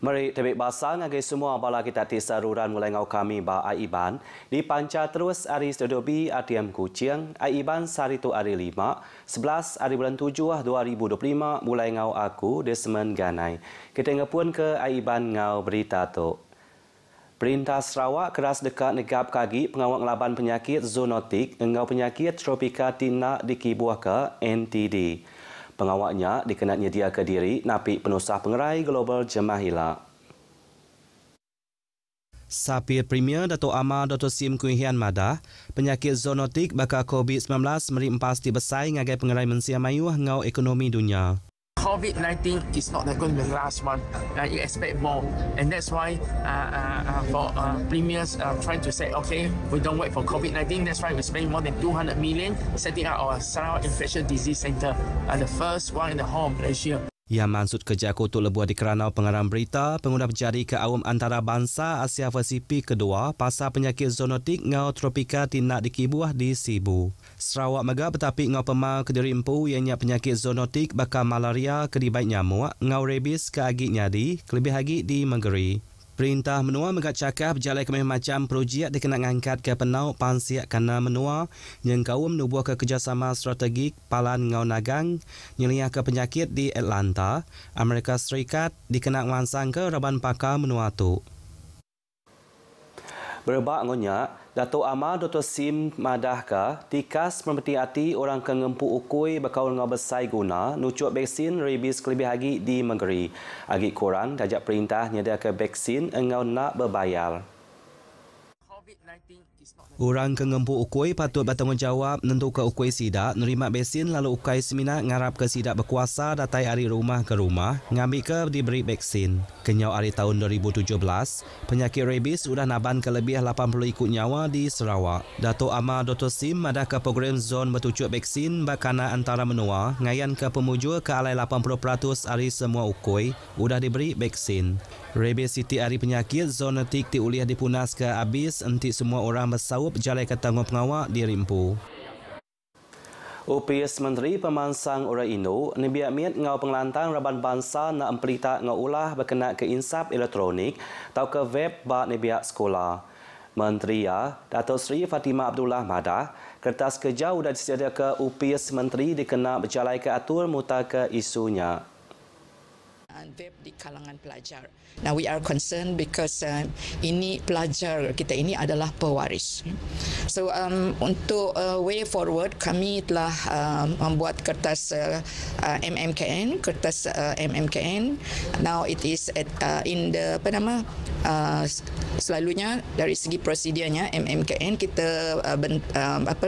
Mari tebik basah ngagai semua bala kita ti saruran mulai ngau kami ba Aiban di panca terus hari studio B ATM Kuching Aiban sari tu hari 5 11 hari bulan 7 2025 mulai ngau aku Desmond Ganai. Kita ngepun ke Aiban ngau berita tu. Perintah Sarawak keras dekat negap kagi pengawal ngelaban penyakit zoonotik ngau penyakit tropika tina dikibuah ke NTD. Pengawaknya dikenal nyedia ke diri napi penusah pengerai global Jemahila. Sapir Premier Dato' Amar Dr. Sim Kuihian Madah, penyakit zoonotik bakal COVID-19 merimpas di besai ngagai pengerai mensia mayuh ngau ekonomi dunia. COVID-19 is not going to be the last one. You expect more, and that's why for premiers trying to say, okay, we don't wait for COVID-19. That's why we spend more than 200 million setting up our Sarawak Infectious Disease Centre, the first one in the whole of Malaysia. Ia maksud kerja kutuk lebuh di keranau pengarang berita pengguna berjari ke awam antarabangsa Asia Pasifik kedua pasal penyakit zoonotik ngau tropika tina dikibuah di Sibu. Sarawak megah betapi ngau pemau ke diri empu ianya penyakit zoonotik bakal malaria ke di baik nyamuk ngau rabies ke agik nyadi kelebih agik di Menggeri. Perintah menua megak cakap berjalan ke macam projek dikena ngangkat ke penau pansiak kana menua yang kaum nubuah ke kerjasama strategik palan ngau nagang nyeliah ke penyakit di Atlanta, Amerika Serikat dikena ngansang ke raban pakar menua tu. Berbak ngonya, Dato' Amar Dr. Sim Madahka tikas merpeti hati orang kengempu ukui bakal ngau besai guna nucuk vaksin rabies kelebih agi di Menggeri. Agi kurang dajak perintah nyedia ke vaksin engau nak berbayar. Orang kengempu ukui patut bertanggungjawab nentukan ukui sidak nerima vaksin lalu ukui seminar ngarap ke sidak berkuasa datai hari rumah ke rumah ngambil ke diberi vaksin. Kenyau hari tahun 2017, penyakit rabies sudah naban ke lebih 80 ikut nyawa di Sarawak. Dato' Amar Dr. Sim ada ke program zon bertujuk vaksin bakana antara menua ngayan ke pemujur ke alai 80% hari semua ukui sudah diberi vaksin. Rabies siti hari penyakit zoonotik diuliah dipunas ke habis enti semua orang bersaup jalai ke tanggung pengawak di Rimpu. UPS Menteri Pemansang Orang Indo nebiak miat ngau pengelantang raban bangsa nak empelita ngau ulah berkenaan ke insap elektronik atau ke web bak nebiak sekolah. Menteri Dato' Sri Fatimah Abdullah Madah kertas kerja sudah disediakan ke UPS Menteri dikena berjalai ke atur muta ke isunya. Web di kalangan pelajar. Now we are concerned because ini pelajar kita ini adalah pewaris. So untuk way forward kami telah membuat kertas MMKN, kertas MMKN. Now it is in the selalunya dari segi prosedurnya MMKN kita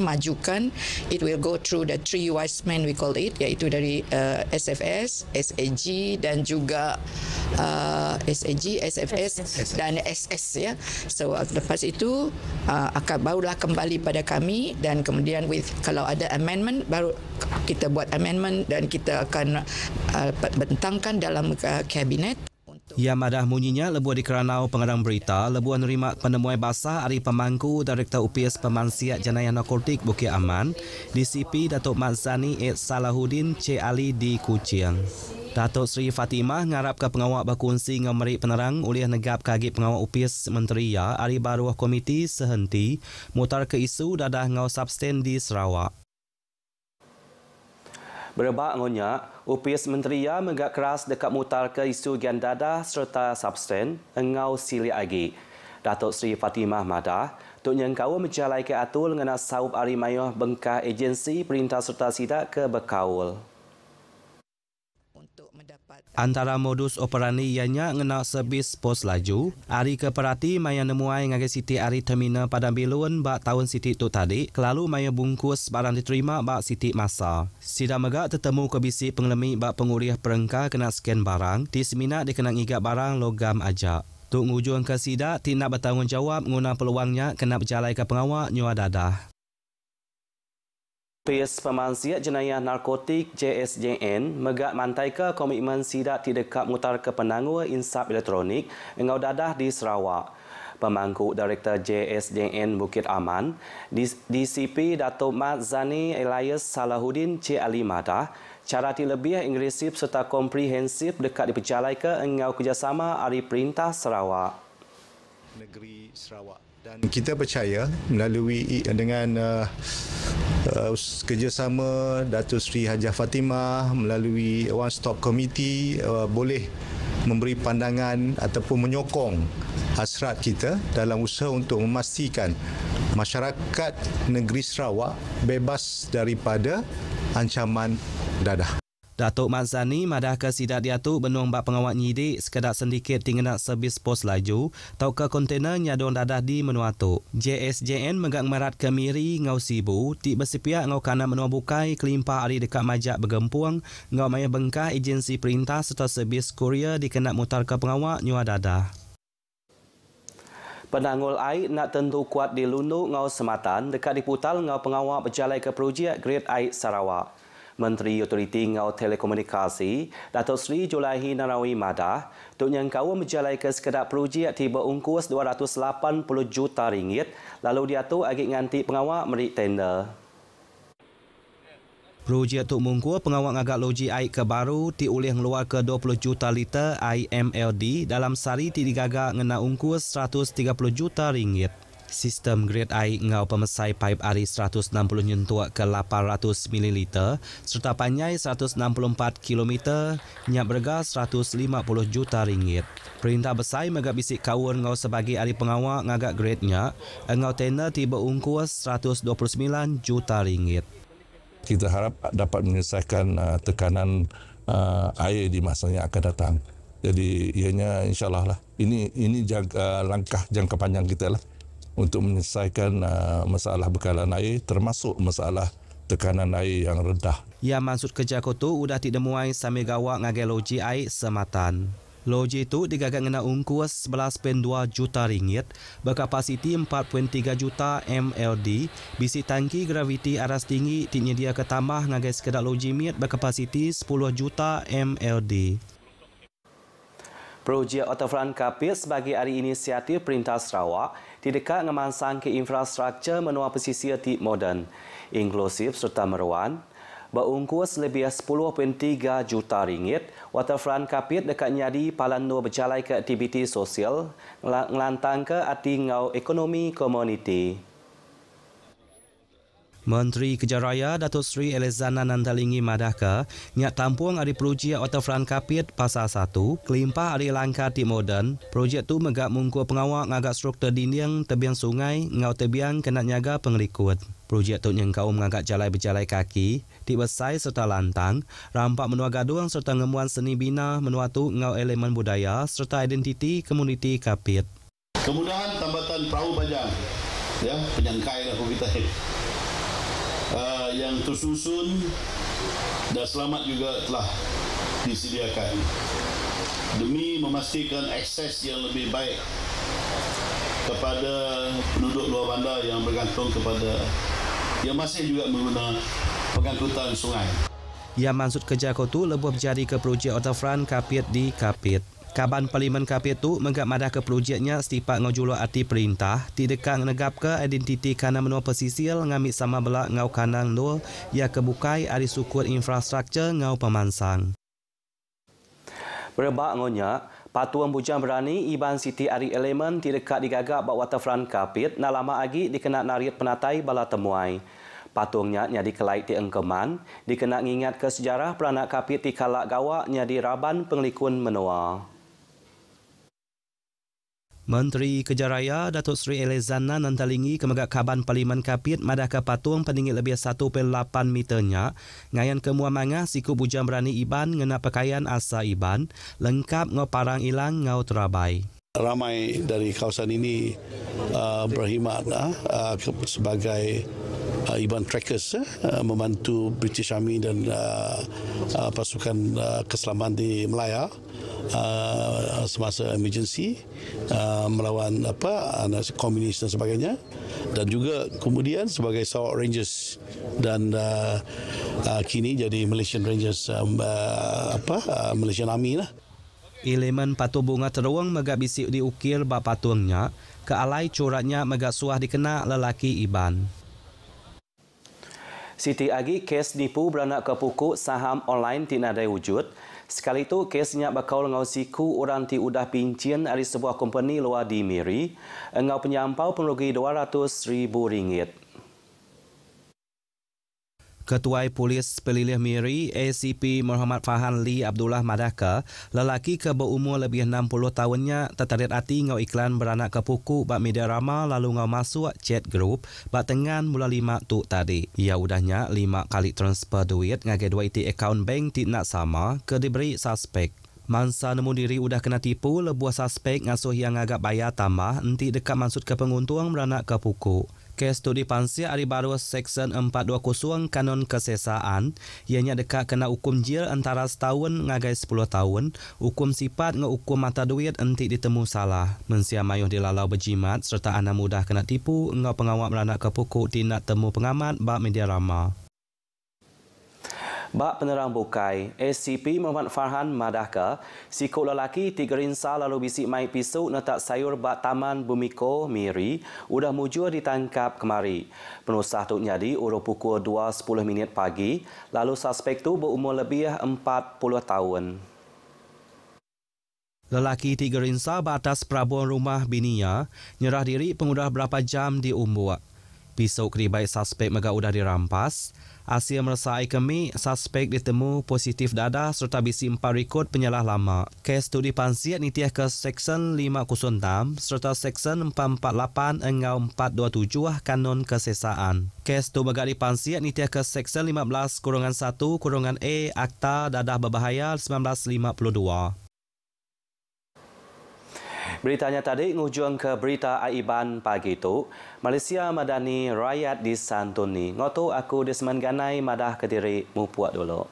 majukan. It will go through the three wise men we call it, iaitu dari SFS, SAG dan juga SAG, SFS dan SS ya. So lepas itu akan barulah kembali pada kami dan kemudian kalau ada amendment baru kita buat amendment dan kita akan bentangkan dalam kabinet. Ia madah munyinya lebuh di keranau pengarang berita lebuh nerima penemuan basah hari pemangku Direktur UPS Pemansiat Jenayah Narkotik Bukit Aman DCP Datuk Mat Zani Ed Salahuddin C. Ali di Kuching. Datuk Sri Fatimah ngarap ke pengawal berkongsi dengan merik penerang oleh negap kagip pengawal UPS Menteri hari baru komiti sehenti mutar ke isu dadah ngau substan di Sarawak. Berebak ngonya, UPS Menteri megak keras dekat mutar ke isu gian dadah serta substan engau sili agi. Datuk Sri Fatimah Madah tuk nyengkau menjalai ke atul ngena saup ari mayuh bengkah agensi perintah serta sidak ke berkaul. Antara modus operandi ianya ngena servis pos laju, hari ke perhati maya nemuai ngagai siti hari terminal Padang Bilun bak tahun siti tu tadi, kelalu maya bungkus barang diterima bak siti masa. Sida megak tetemu ke bisi pengelemi bak penguriah perengka kena scan barang, di seminar dikena ngigap barang logam ajak. Tuk ngujung ke sida tidak bertanggungjawab guna peluangnya kena berjalai ke pengawak nyua dadah. UPS Pemansiat Jenayah Narkotik JSJN megak mantai ke komitmen sidak tidak mutar ke penangguh insap elektronik engau dadah di Sarawak. Pemangku Direktur JSJN Bukit Aman, DCP Datuk Mat Zani Elias Salahuddin Cik Ali Madah, cara lebih ingresif serta komprehensif dekat diperjalai ke engau kerjasama Hari Perintah Sarawak. Negeri Sarawak. Dan kita percaya melalui dengan kerjasama Datuk Seri Hajah Fatimah melalui One Stop Committee boleh memberi pandangan ataupun menyokong hasrat kita dalam usaha untuk memastikan masyarakat negeri Sarawak bebas daripada ancaman dadah. Datuk Mat Zani madah ke sidak diatuk benung bak pengawat nyidik sekedar sedikit tinggal servis pos laju tau ke kontena nyadong dadah di Menuatuk. JSJN megak merat ke Miri ngau Sibu ti bersepiak ngau kana menua bukai kelimpah hari dekat majak bergempuang ngau maya bengkah agensi perintah serta servis Korea dikenak mutar ke pengawat nyua dadah. Penangul air nak tentu kuat di Lunduk ngau Sematan dekat diputal ngau pengawat berjalai ke projek Great Air Sarawak. Menteri Otoriti Ngau Telekomunikasi, Datuk Seri Julahi Narawi Madah, tuk nyangkau menjalai ke sekedar projek tiba ungkus RM280 juta, lalu diatur agak nganti pengawak merik tender. Projek tuk mungkur pengawak ngagak loji air ke baru ti ulih ngeluar ke 20 juta liter IMLD dalam sehari ti digagak ngena ungkus RM130 juta. Sistem Great Air ngau pemesai paip ari 160 nyentuak ke 800 ml serta panjai 164 km nyak berga RM150 juta. Perintah besar megak bisik kawun ngau sebagai ari pengawak ngagak grade nya ngau tender tiba ungkus RM129 juta. Kita harap dapat menyelesaikan tekanan air di masa yang akan datang. Jadi ianya insyaAllah lah. Ini langkah jangka panjang kita lah untuk menyelesaikan masalah bekalan air termasuk masalah tekanan air yang rendah. Ya maksud kerja kotu udah tidak muai sambil gawak ngagai loji air Sematan. Loji itu digagak ngena ungkus RM11.2 juta, berkapasiti 4.3 juta MLD, bisi tangki graviti aras tinggi tinyedia ketambah ngagai sekedar loji miat berkapasiti 10 juta MLD. Projek Waterfront Kapit sebagai hari inisiatif Perintah Sarawak didekat ngemansang ke infrastruktur menua pesisir tip moden, inklusif serta meruan. Berungkus lebih 10.3 juta ringgit, Waterfront Kapit dekat nyadi palandu berjalai ke aktiviti sosial, ngelantang ke arti ngau ekonomi komuniti. Menteri Kejaraya Datuk Seri Elizana Nandalingi Madaka nyak tampuang hari projek Waterfront Kapit Pasar 1, kelimpah hari langkah tip moden. Projek tu megak mungkur pengawak ngagak struktur dinding tebiang sungai ngau tebiang kena nyaga pengelikut. Projek tu nyengkau mengagak jalai berjalai kaki, tip besai serta lantang, rampak menua gaduang serta ngemuan seni bina menua tu ngau elemen budaya serta identiti komuniti Kapit. Kemudahan tambatan perahu bajang, ya, penyangkai lah kita. Yang tersusun dan selamat juga telah disediakan demi memastikan akses yang lebih baik kepada penduduk luar bandar yang bergantung kepada yang masih juga menggunakan pengangkutan sungai. Yang maksud kerja kotu lebuh berjadi ke projek Waterfront Kapit di Kapit. Kaban Parlimen Kapit tu megak madah ke projeknya setipak ngau juluk arti perintah ti dekat negap ke identiti kana menua pesisir ngambil sama belak ngau kanang nul ia kebukai ari sukur infrastruktur ngau pemansang. Berebak ngonya, Patuan Bujang Berani Iban Siti Ari Elemen ti dekat digagak bak Waterfront Kapit na lama agi dikenak narit penatai bala temuai. Patungnya nyadi kelai ti engkeman, dikenak ngingat ke sejarah peranak Kapit ti kalak gawak nyadi raban penglikun menua. Menteri Kejaraya Datuk Seri Elizana Nandalingi kemegak Kaban Parlimen Kapit madah ke patung pendingit lebih 1.8 meternya ngayan kemuan mangah siku Bujang Berani Iban ngena pakaian asa Iban lengkap ngau parang ilang ngau terabai. Ramai dari kawasan ini berkhidmat sebagai Iban Trackers membantu British Army dan pasukan keselamatan di Melaya semasa emergency melawan komunis dan sebagainya, dan juga kemudian sebagai Sarawak Rangers dan kini jadi Malaysian Rangers, Malaysian Army lah. Elemen patung bunga teruang megak bisik diukir bak patungnya, ke alai coratnya megak suah dikena lelaki Iban. Siti Agi kes nipu beranak ke pukuk saham online tidak ada wujud. Sekali itu kesnya bakal ngau siku orang ti udah pincian dari sebuah company luar di Miri, ngau penyampau penrugi RM200,000. Ketua Polis Pelilih Miri ACP Muhammad Fahan Lee Abdullah Madaka, lelaki ke berumur lebih 60 tahunnya tertarik hati ngau iklan beranak ke puku bak media rama lalu ngau masuk chat group bak tengan mula 5 tu tadi. Ia udahnya 5 kali transfer duit ngagai 2 IT akaun bank tidak sama ke diberi suspek. Mansa nemu diri udah kena tipu lebuah suspek ngasuh yang agak bayar tambah enti dekat maksud ke penguntung beranak ke puku. Kes tu dipansia hari baru Seksyen 420 Kanon Kesesaan, ianya dekat kena hukum jil antara setahun ngagai 10 tahun, hukum sifat ngehukum mata duit enti ditemu salah. Mensia mayuh dilalau berjimat serta anak mudah kena tipu, ngau pengawal beranak ke pukuk tindak temu pengamat bak media rama. Bak penerang bukai, ACP Muhammad Farhan Madaka, sikut lelaki 3 rinsa lalu bisik mai pisuk netak sayur bak Taman Bumiko Miri, udah mujur ditangkap kemari. Penusah tu nyadi urut pukul 2.10 pagi, lalu suspek tu berumur lebih 40 tahun. Lelaki 3 rinsa batas perabuan rumah bininya, nyerah diri pengudah berapa jam di Umbuak. Pisau keribai suspek megak udah dirampas. Asia meresai kami, suspek ditemu positif dadah serta bisi 4 rekod penyalah lama. Kes tu dipansiat nitiah ke Seksyen 506 serta Seksyen 448 engau 427 Kanon Kesesaan. Kes tu megak dipansiat nitiah ke Seksyen 15-1-E Akta Dadah Berbahaya 1952. Beritanya tadi ngujung ke berita Aiban pagi itu. Malaysia Madani Rakyat di Santuni. Ngoto aku Desmond Ganai madah Kediri mupuak dulu.